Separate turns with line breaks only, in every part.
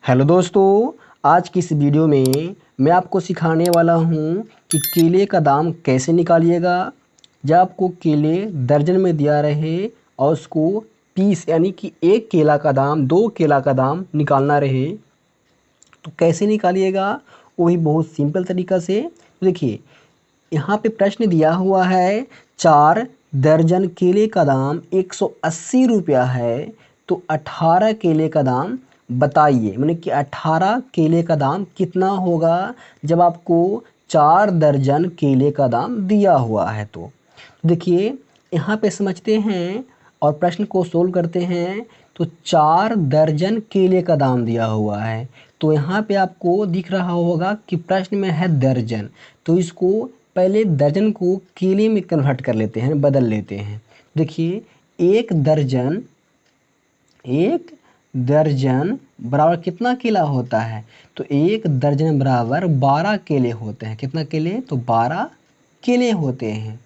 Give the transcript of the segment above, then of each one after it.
Hello दोस्तों, आज की इस वीडियो में मैं आपको सिखाने वाला हूँ कि केले का दाम कैसे निकालिएगा। जब आपको केले दर्जन में दिया रहे और उसको पीस यानी कि एक केला का दाम, दो केला का दाम निकालना रहे तो कैसे निकालिएगा, वो भी बहुत सिंपल तरीक़ा से। तो देखिए, यहाँ पे प्रश्न दिया हुआ है 4 दर्जन केले का दाम 180 रुपया है, तो 18 केले का दाम बताइए। मैंने कि 18 केले का दाम कितना होगा जब आपको 4 दर्जन केले का दाम दिया हुआ है। तो देखिए, यहाँ पे समझते हैं और प्रश्न को सोल्व करते हैं। तो 4 दर्जन केले का दाम दिया हुआ है, तो यहाँ पे आपको दिख रहा होगा कि प्रश्न में है दर्जन, तो इसको पहले दर्जन को केले में कन्वर्ट कर लेते हैं, बदल लेते हैं। देखिए, एक दर्जन बराबर कितना केला होता है, तो एक दर्जन बराबर 12 केले होते हैं। कितना केले, तो 12 केले होते हैं।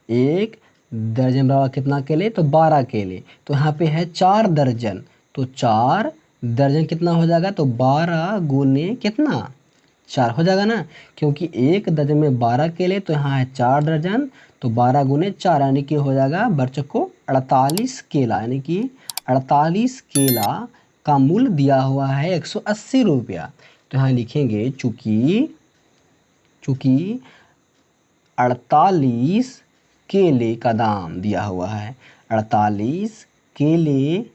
एक दर्जन बराबर कितना केले, तो 12 केले। तो यहाँ पे है 4 दर्जन, तो 4 दर्जन कितना हो जाएगा, तो 12 गुने कितना 4 हो जाएगा ना, क्योंकि एक दर्जन में 12 केले, तो यहाँ है 4 दर्जन, तो 12 गुने 4 यानी कि हो जाएगा बच्चों को 48 केला, यानी कि 48 केला का मूल्य दिया हुआ है 180 रुपया। तो यहाँ लिखेंगे चूँकि 48 केले का दाम दिया हुआ है, 48 केले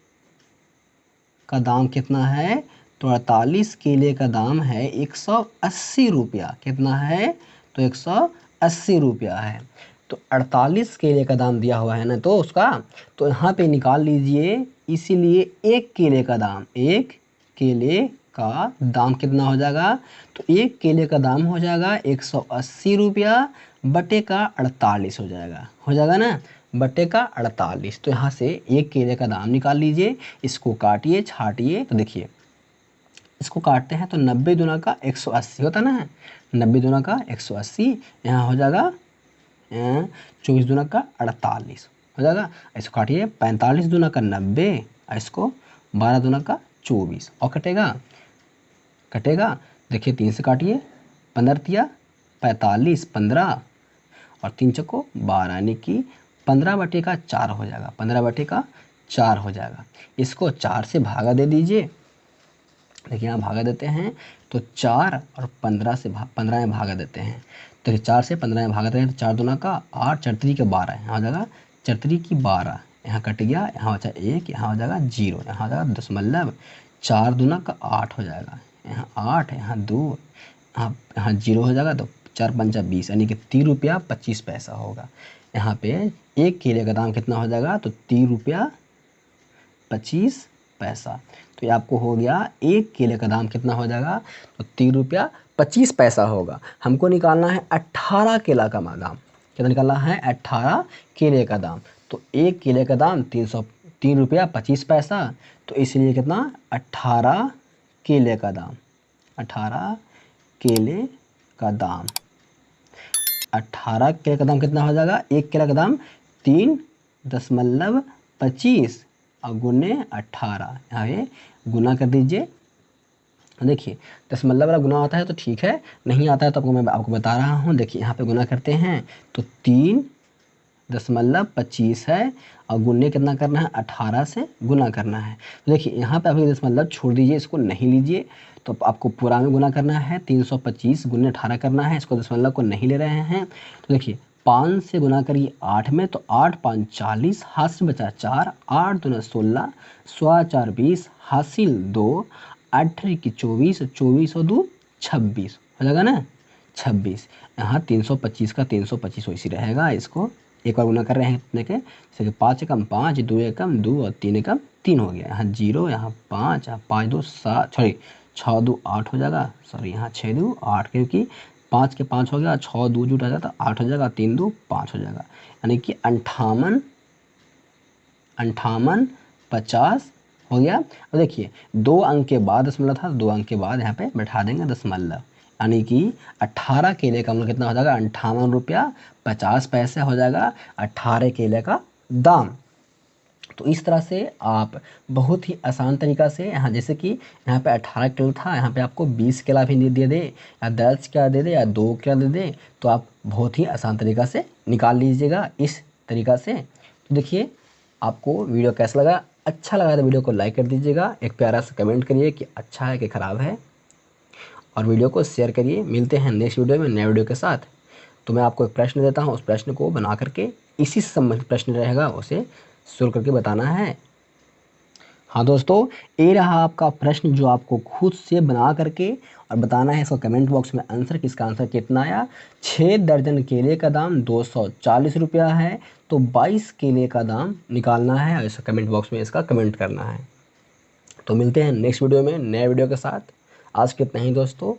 का दाम कितना है, तो 48 केले का दाम है 180 रुपया। कितना है, तो 180 रुपया है। तो 48 केले का दाम दिया हुआ है ना, तो उसका तो यहाँ पे निकाल लीजिए। इसीलिए एक केले का दाम कितना हो जाएगा, तो एक केले का दाम हो जाएगा 180 रुपया बटे का 48 हो जाएगा ना, बटे का 48। तो यहाँ से एक केले का दाम निकाल लीजिए। इसको काटिए छाटिए, तो देखिए इसको काटते हैं तो 90 दूना का 180 होता ना है, 90 दूना का 180, यहाँ हो जाएगा 24 दूना का 48 हो जाएगा। इसको काटिए, 45 दूना का 90, इसको 12 दूना का 24, और कटेगा। देखिए 3 से काटिए, 15 तिया 45, 15 और 3 चक्को 12, यानी कि 15 बटे का 4 हो जाएगा, 15 बटे का 4 हो जाएगा। इसको 4 से भागा दे दीजिए। देखिए यहाँ भागा देते हैं, तो 4 और 15 में भागा देते हैं। तो 4 से 15 में भागा देते हैं, तो 4 दूना का 8, 4 3 के 12, यहाँ हो जाएगा 4 3 की 12, यहाँ कट गया, यहाँ हो जाएगा 1, यहाँ हो जाएगा 0, यहाँ हो जाएगा दशमलव। 4 दूना का 8 हो जाएगा, यहाँ 8, यहाँ 2, यहाँ 0 हो जाएगा, तो 4 पंचा 20, यानी कि 3 रुपया 25 पैसा होगा। यहाँ पे एक केले का दाम कितना हो जाएगा, तो 3 रुपया 25 पैसा। तो ये आपको हो गया एक केले का दाम कितना हो जाएगा, तो 3 रुपया 25 पैसा होगा। हमको निकालना है 18 केला का दाम। कितना निकालना है, 18 केले का दाम। तो एक केले का दाम 3 रुपया 25 पैसा, तो इसलिए कितना 18 केले का दाम, 18 केले का दाम, 18 केले का दाम कितना हो जाएगा, एक केले का दाम 3.25 और गुने 18, यहाँ ये गुना कर दीजिए। देखिए दशमलव वाला गुना आता है तो ठीक है, नहीं आता है तो मैं आपको बता रहा हूँ। देखिए यहाँ पे गुना करते हैं तो 3.25 है, और गुने कितना करना है, 18 से गुना करना है। तो देखिए यहाँ पे अभी दशमलव छोड़ दीजिए, इसको नहीं लीजिए, तो आपको पूरा में गुना करना है। 325 गुने 18 करना है, इसको दशमलव को नहीं ले रहे हैं। तो देखिए 5 से गुना करिए 8 में, तो 8 5 40, हाथ से बचा 4, 8 दूना 16, 16 4 20, हासिल 2, 8 की 24, 24 और 2 26 हो जाएगा ना, 26। यहाँ 325 का 325 वैसी रहेगा। इसको एक बार गुना कर रहे हैं अपने के, जैसे कि 5 एकम 5, 2 एकम 2 और 3 एकम 3 हो गया। यहाँ 0, यहाँ 5, यहाँ 5 2 7, सॉरी 6 2 8 हो जाएगा, सॉरी यहाँ 6 2 8, क्योंकि 5 के 5 हो गया, 6 2 जुट आ जाता 8 हो जाएगा, 3 2 5 हो जाएगा, यानी कि 58 50 हो गया। और देखिए 2 अंक के बाद दशमलव था, 2 अंक के बाद यहाँ पे बैठा देंगे दशमलव, यानी कि 18 केले का मूल्य कितना हो जाएगा, 58 रुपया 50 पैसे हो जाएगा 18 केले का दाम। तो इस तरह से आप बहुत ही आसान तरीक़ा से यहाँ, जैसे कि यहाँ पे 18 किलो था, यहाँ पे आपको 20 केला भी दे दे या 10 केला दे दे या 2 केला दे दे, तो आप बहुत ही आसान तरीक़ा से निकाल लीजिएगा इस तरीक़ा से। तो देखिए आपको वीडियो कैसा लगा, अच्छा लगा तो वीडियो को लाइक कर दीजिएगा, एक प्यारा सा कमेंट करिए कि अच्छा है कि ख़राब है, और वीडियो को शेयर करिए। मिलते हैं नेक्स्ट वीडियो में नए वीडियो के साथ। तो मैं आपको एक प्रश्न देता हूँ, उस प्रश्न को बना करके, इसी से संबंधित प्रश्न रहेगा, उसे सोल्व करके बताना है। हाँ दोस्तों, ये रहा आपका प्रश्न जो आपको खुद से बना करके और बताना है। इसको कमेंट बॉक्स में आंसर, किसका आंसर कितना आया। 6 दर्जन केले का दाम 240 रुपया है, तो 22 केले का दाम निकालना है, और इस कमेंट बॉक्स में इसका कमेंट करना है। तो मिलते हैं नेक्स्ट वीडियो में नए वीडियो के साथ। आज के इतना ही दोस्तों,